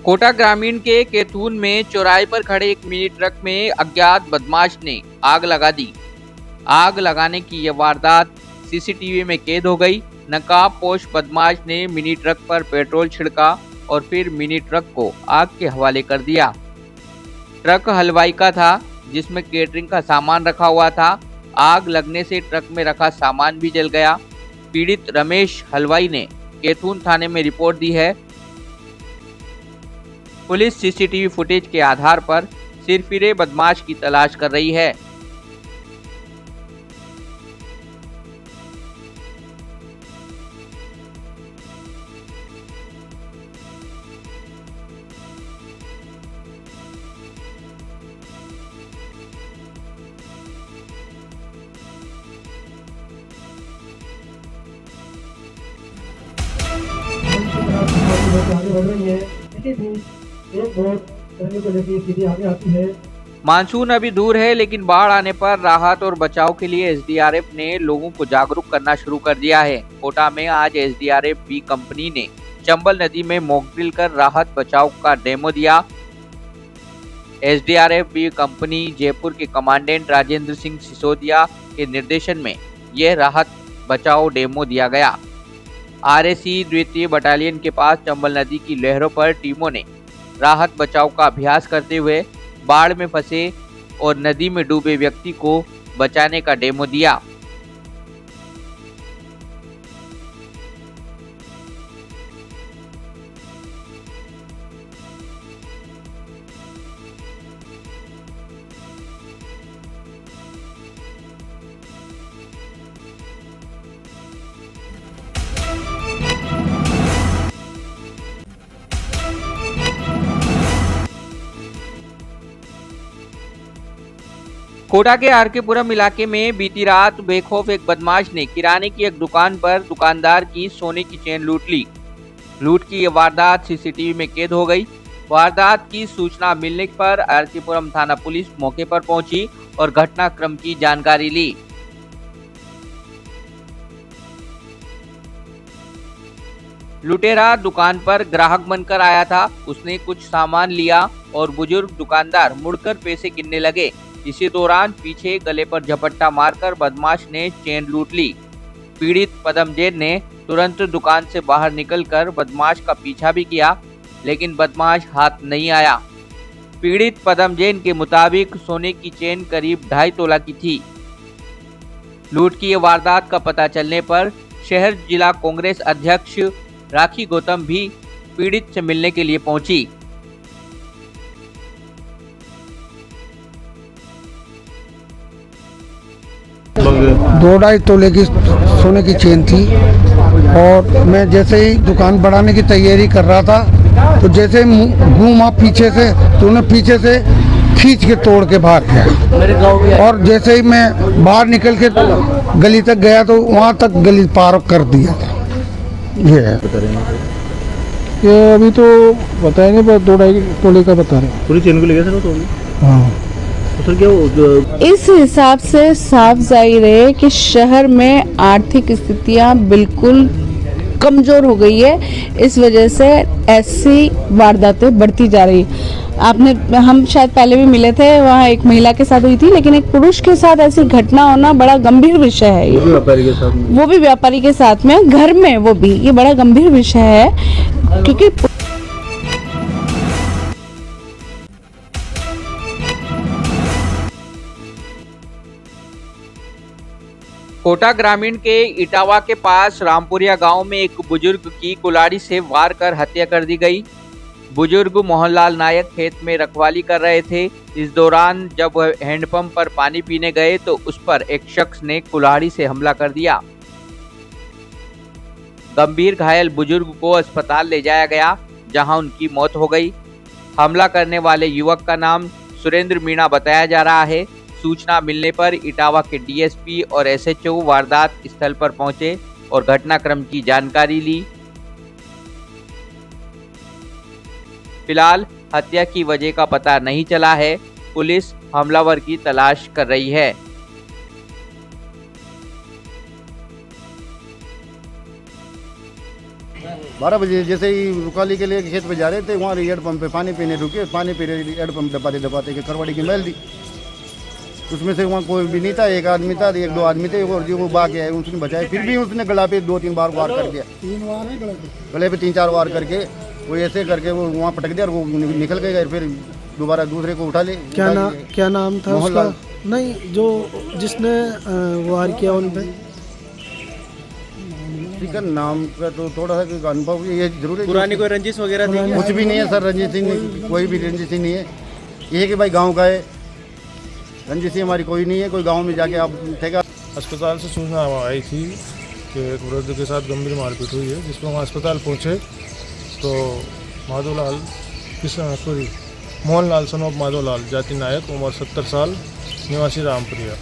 कोटा ग्रामीण के केतून में चौराहे पर खड़े एक मिनी ट्रक में अज्ञात बदमाश ने आग लगा दी। आग लगाने की यह वारदात सीसीटीवी में कैद हो गई। नकाबपोश बदमाश ने मिनी ट्रक पर पेट्रोल छिड़का और फिर मिनी ट्रक को आग के हवाले कर दिया। ट्रक हलवाई का था, जिसमें केटरिंग का सामान रखा हुआ था। आग लगने से ट्रक में रखा सामान भी जल गया। पीड़ित रमेश हलवाई ने केतून थाने में रिपोर्ट दी है। पुलिस सीसीटीवी फुटेज के आधार पर सिरफिरे बदमाश की तलाश कर रही है। आगे बढ़ रही है, किसी भी एक बोट करने को लेकर सीधी आगे आती है। मानसून अभी दूर है, लेकिन बाढ़ आने पर राहत और बचाव के लिए एसडीआरएफ ने लोगों को जागरूक करना शुरू कर दिया है। कोटा में आज एसडीआरएफ बी कंपनी ने चंबल नदी में मॉकड्रिल कर राहत बचाव का डेमो दिया। एसडीआरएफ बी कंपनी जयपुर के कमांडेंट राजेंद्र सिंह सिसोदिया के निर्देशन में यह राहत बचाव डेमो दिया गया। आरएसी द्वितीय बटालियन के पास चंबल नदी की लहरों पर टीमों ने राहत बचाव का अभ्यास करते हुए बाढ़ में फंसे और नदी में डूबे व्यक्ति को बचाने का डेमो दिया। कोटा के आरकेपुरम इलाके में बीती रात बेखौफ एक बदमाश ने किराने की एक दुकान पर दुकानदार की सोने की चेन लूट ली। लूट की यह वारदात सीसीटीवी में कैद हो गई। वारदात की सूचना मिलने पर आरकेपुरम थाना पुलिस मौके पर पहुंची और घटनाक्रम की जानकारी ली। लुटेरा दुकान पर ग्राहक बनकर आया था। उसने कुछ सामान लिया और बुजुर्ग दुकानदार मुड़कर पैसे गिनने लगे। इसी दौरान पीछे गले पर झपट्टा मारकर बदमाश ने चेन लूट ली। पीड़ित पदम जैन ने तुरंत दुकान से बाहर निकलकर बदमाश का पीछा भी किया, लेकिन बदमाश हाथ नहीं आया। पीड़ित पदम जैन के मुताबिक सोने की चेन करीब 2.5 तोला की थी। लूट की यह वारदात का पता चलने पर शहर जिला कांग्रेस अध्यक्ष राखी गौतम भी पीड़ित से मिलने के लिए पहुंची। 2-2.5 तोले की सोने की चेन थी और मैं जैसे ही दुकान बढ़ाने की तैयारी कर रहा था तो जैसे घूमा पीछे से तो उन्हें पीछे से खींच के तोड़ के भाग गया और जैसे ही मैं बाहर निकल के गली तक गया तो वहाँ तक गली पार कर दिया था। ये है ये अभी तो बताया नहीं, पर 2-2.5 तोले का बता रहे हैं। पूरी चेन को ले गया सर तो हाँ, सर क्या इस हिसाब से साफ जाहिर है कि शहर में आर्थिक स्थितियां बिल्कुल कमजोर हो गई है। इस वजह से ऐसी वारदातें बढ़ती जा रही। हम शायद पहले भी मिले थे, वहाँ एक महिला के साथ हुई थी, लेकिन एक पुरुष के साथ ऐसी घटना होना बड़ा गंभीर विषय है। ये व्यापारी के साथ में, वो भी व्यापारी के साथ में, घर में वो भी, ये बड़ा गंभीर विषय है क्योंकि कोटा ग्रामीण के इटावा के पास रामपुरिया गांव में एक बुजुर्ग की कुल्हाड़ी से वार कर हत्या कर दी गई। बुजुर्ग मोहनलाल नायक खेत में रखवाली कर रहे थे। इस दौरान जब वह हैंडपंप पर पानी पीने गए तो उस पर एक शख्स ने कुल्हाड़ी से हमला कर दिया। गंभीर घायल बुजुर्ग को अस्पताल ले जाया गया, जहां उनकी मौत हो गई। हमला करने वाले युवक का नाम सुरेंद्र मीणा बताया जा रहा है। सूचना मिलने पर इटावा के डीएसपी और एसएचओ वारदात स्थल पर पहुंचे और घटनाक्रम की जानकारी ली। फिलहाल हत्या की वजह का पता नहीं चला है। पुलिस हमलावर की तलाश कर रही है। 12 बजे जैसे ही रुकाली के लिए खेत पे जा रहे थे, वहाँ हेड पंप पे पानी पीने रुके, पानी पी रहे हेड पंप दबाते दबाते के करवाड़ी की मैल दी। उसमें से वहाँ कोई भी नहीं था, एक आदमी था, एक दो आदमी थे, और जो वो भाग गया उसने बचाया। फिर भी उसने गला पे 2-3 बार वार कर दिया, गले पे 3-4 वार करके वो ऐसे करके वो वहाँ पटक दिया और वो निकल गए। फिर दोबारा दूसरे को उठा ले। क्या नाम था उसका? नहीं, जो जिसने वार किया उन पे का नाम का तो थोड़ा सा अनुभव ये जरूर है। पुरानी कोई रंजिश वगैरह थी? कुछ भी नहीं है सर, रंजित सिंह कोई भी रंजित सिंह नहीं है। ये है कि भाई गांव का है, रंजित सिंह हमारी कोई नहीं है। कोई गांव में जाके आप ठेका। अस्पताल से सूचना आई थी कि एक वृद्ध के साथ गंभीर मारपीट हुई है, जिसमें वहाँ अस्पताल पहुँचे तो माधोलाल मोहनलाल सन ऑफ माधोलाल, जाति नायक, उम्र 70 साल, निवासी रामप्रिया,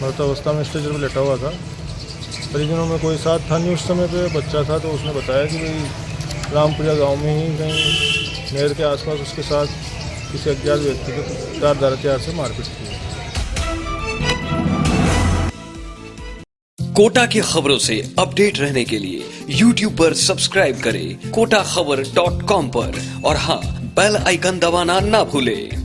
मृत अवस्था में स्टेज पर लेटा हुआ था। परिजनों में कोई साथ था नहीं उस समय पे, बच्चा था, तो उसने बताया कि भाई रामप्रिया गांव में ही कहीं नहर के आसपास उसके साथ किसी अज्ञात व्यक्ति को धारदार हथियार से मारपीट की। कोटा की खबरों से अपडेट रहने के लिए YouTube पर सब्सक्राइब करें kotakhbar.com पर, और हाँ, बेल आइकन दबाना ना भूलें।